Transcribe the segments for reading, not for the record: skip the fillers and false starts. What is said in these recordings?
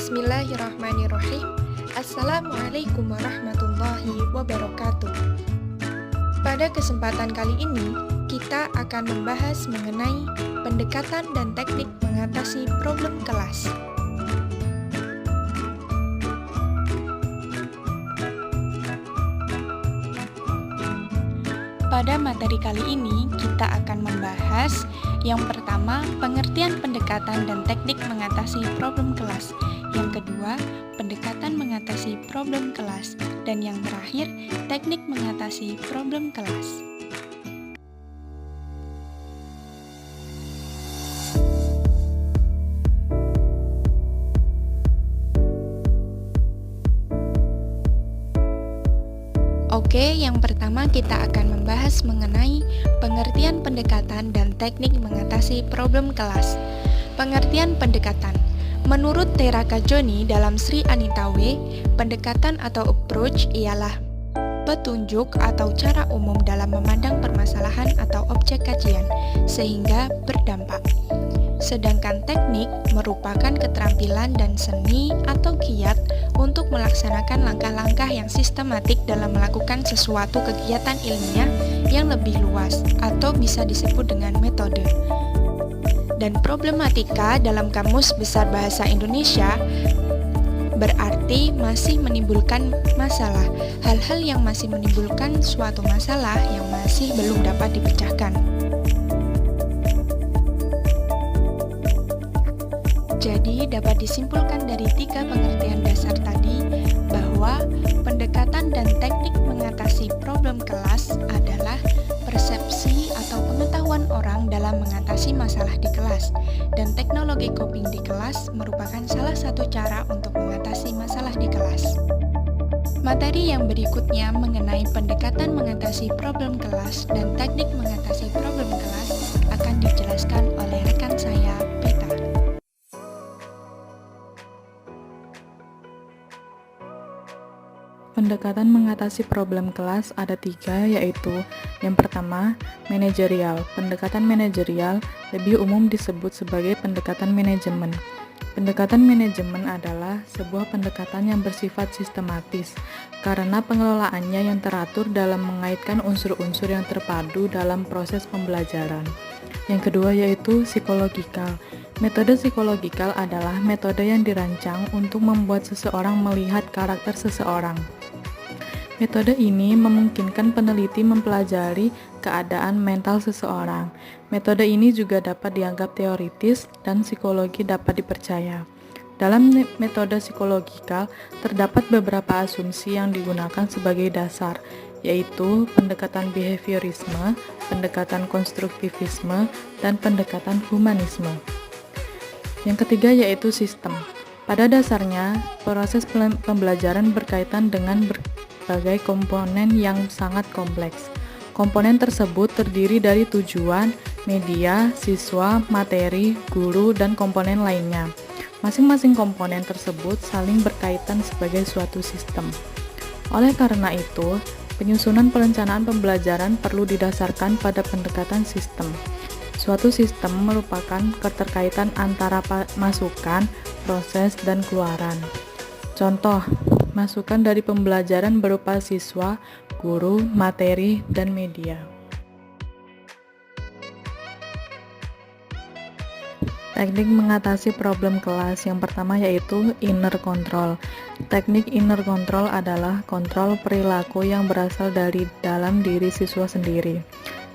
Bismillahirrahmanirrahim. Assalamualaikum warahmatullahi wabarakatuh. Pada kesempatan kali ini, kita akan membahas mengenai pendekatan dan teknik mengatasi problem kelas. Pada materi kali ini, kita akan membahas yang pertama, pengertian pendekatan dan teknik mengatasi problem kelas. Yang kedua, pendekatan mengatasi problem kelas. Dan yang terakhir, teknik mengatasi problem kelas. Oke, yang pertama kita akan membahas mengenai pengertian pendekatan dan teknik mengatasi problem kelas. Pengertian pendekatan. Menurut Teraka Joni dalam Sri Anita W, pendekatan atau approach ialah petunjuk atau cara umum dalam memandang permasalahan atau objek kajian, sehingga berdampak. Sedangkan teknik merupakan keterampilan dan seni atau kiat untuk melaksanakan langkah-langkah yang sistematik dalam melakukan sesuatu kegiatan ilmiah yang lebih luas atau bisa disebut dengan metode. Dan problematika dalam Kamus Besar Bahasa Indonesia berarti masih menimbulkan masalah, hal-hal yang masih menimbulkan suatu masalah yang masih belum dapat dipecahkan. Jadi, dapat disimpulkan dari 3 pengertian dasar tadi bahwa pendekatan dan teknik mengatasi problem kelas adalah persepsi atau pengetahuan orang dalam mengatasi masalah di kelas, dan teknologi coping di kelas merupakan salah satu cara untuk mengatasi masalah di kelas. Materi yang berikutnya mengenai pendekatan mengatasi problem kelas dan teknik mengatasi problem kelas akan dijelaskan oleh rekan saya, Peta. Pendekatan mengatasi problem kelas ada 3, yaitu yang pertama, manajerial. Pendekatan manajerial lebih umum disebut sebagai pendekatan manajemen. Pendekatan manajemen adalah sebuah pendekatan yang bersifat sistematis, karena pengelolaannya yang teratur dalam mengaitkan unsur-unsur yang terpadu dalam proses pembelajaran. Yang kedua yaitu psikologikal. Metode psikologikal adalah metode yang dirancang untuk membuat seseorang melihat karakter seseorang. Metode ini memungkinkan peneliti mempelajari keadaan mental seseorang. Metode ini juga dapat dianggap teoritis dan psikologi dapat dipercaya. Dalam metode psikologikal, terdapat beberapa asumsi yang digunakan sebagai dasar, yaitu pendekatan behaviorisme, pendekatan konstruktivisme, dan pendekatan humanisme. Yang ketiga yaitu sistem. Pada dasarnya, proses pembelajaran berkaitan dengan berbagai komponen yang sangat kompleks. Komponen tersebut terdiri dari tujuan, media, siswa, materi, guru, dan komponen lainnya. Masing-masing komponen tersebut saling berkaitan sebagai suatu sistem. Oleh karena itu, penyusunan perencanaan pembelajaran perlu didasarkan pada pendekatan sistem. Suatu sistem merupakan keterkaitan antara masukan, proses, dan keluaran. Contoh, masukan dari pembelajaran berupa siswa, guru, materi, dan media. Teknik mengatasi problem kelas yang pertama yaitu inner control. Teknik inner control adalah kontrol perilaku yang berasal dari dalam diri siswa sendiri.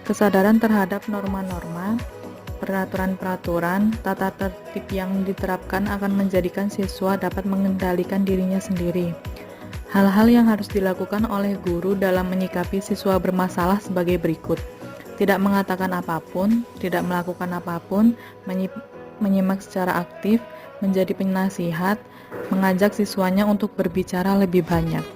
Kesadaran terhadap norma-norma, peraturan-peraturan, tata tertib yang diterapkan akan menjadikan siswa dapat mengendalikan dirinya sendiri. Hal-hal yang harus dilakukan oleh guru dalam menyikapi siswa bermasalah sebagai berikut: tidak mengatakan apapun, tidak melakukan apapun, menyimak secara aktif, menjadi penasihat, mengajak siswanya untuk berbicara lebih banyak.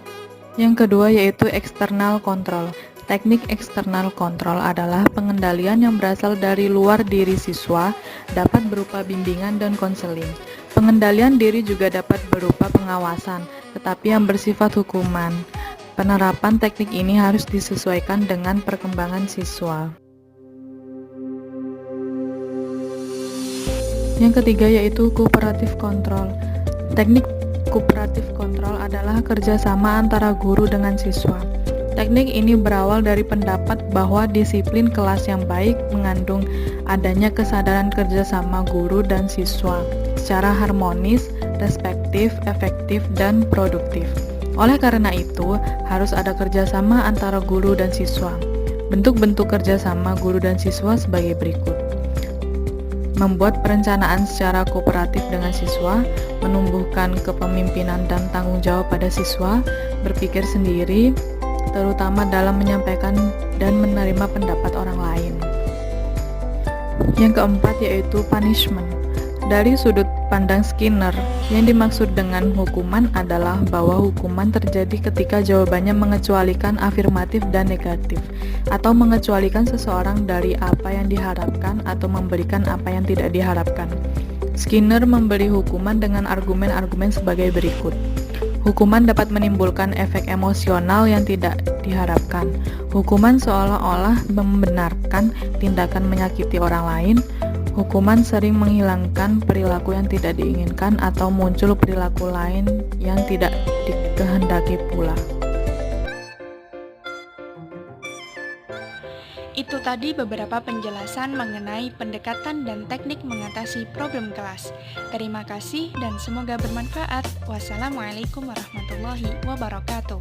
Yang kedua yaitu external control. Teknik external control adalah pengendalian yang berasal dari luar diri siswa, dapat berupa bimbingan dan konseling. Pengendalian diri juga dapat berupa pengawasan, tetapi yang bersifat hukuman. Penerapan teknik ini harus disesuaikan dengan perkembangan siswa. Yang ketiga yaitu cooperative control. Teknik kooperatif kontrol adalah kerjasama antara guru dengan siswa. Teknik ini berawal dari pendapat bahwa disiplin kelas yang baik mengandung adanya kesadaran kerjasama guru dan siswa secara harmonis, respektif, efektif, dan produktif. Oleh karena itu, harus ada kerjasama antara guru dan siswa. Bentuk-bentuk kerjasama guru dan siswa sebagai berikut. Membuat perencanaan secara kooperatif dengan siswa, menumbuhkan kepemimpinan dan tanggung jawab pada siswa, berpikir sendiri, terutama dalam menyampaikan dan menerima pendapat orang lain. Yang keempat yaitu punishment. Dari sudut pandang Skinner, yang dimaksud dengan hukuman adalah bahwa hukuman terjadi ketika jawabannya mengecualikan afirmatif dan negatif, atau mengecualikan seseorang dari apa yang diharapkan atau memberikan apa yang tidak diharapkan. Skinner memberi hukuman dengan argumen-argumen sebagai berikut. Hukuman dapat menimbulkan efek emosional yang tidak diharapkan. Hukuman seolah-olah membenarkan tindakan menyakiti orang lain. Hukuman sering menghilangkan perilaku yang tidak diinginkan atau muncul perilaku lain yang tidak dikehendaki pula. Itu tadi beberapa penjelasan mengenai pendekatan dan teknik mengatasi problem kelas. Terima kasih dan semoga bermanfaat. Wassalamualaikum warahmatullahi wabarakatuh.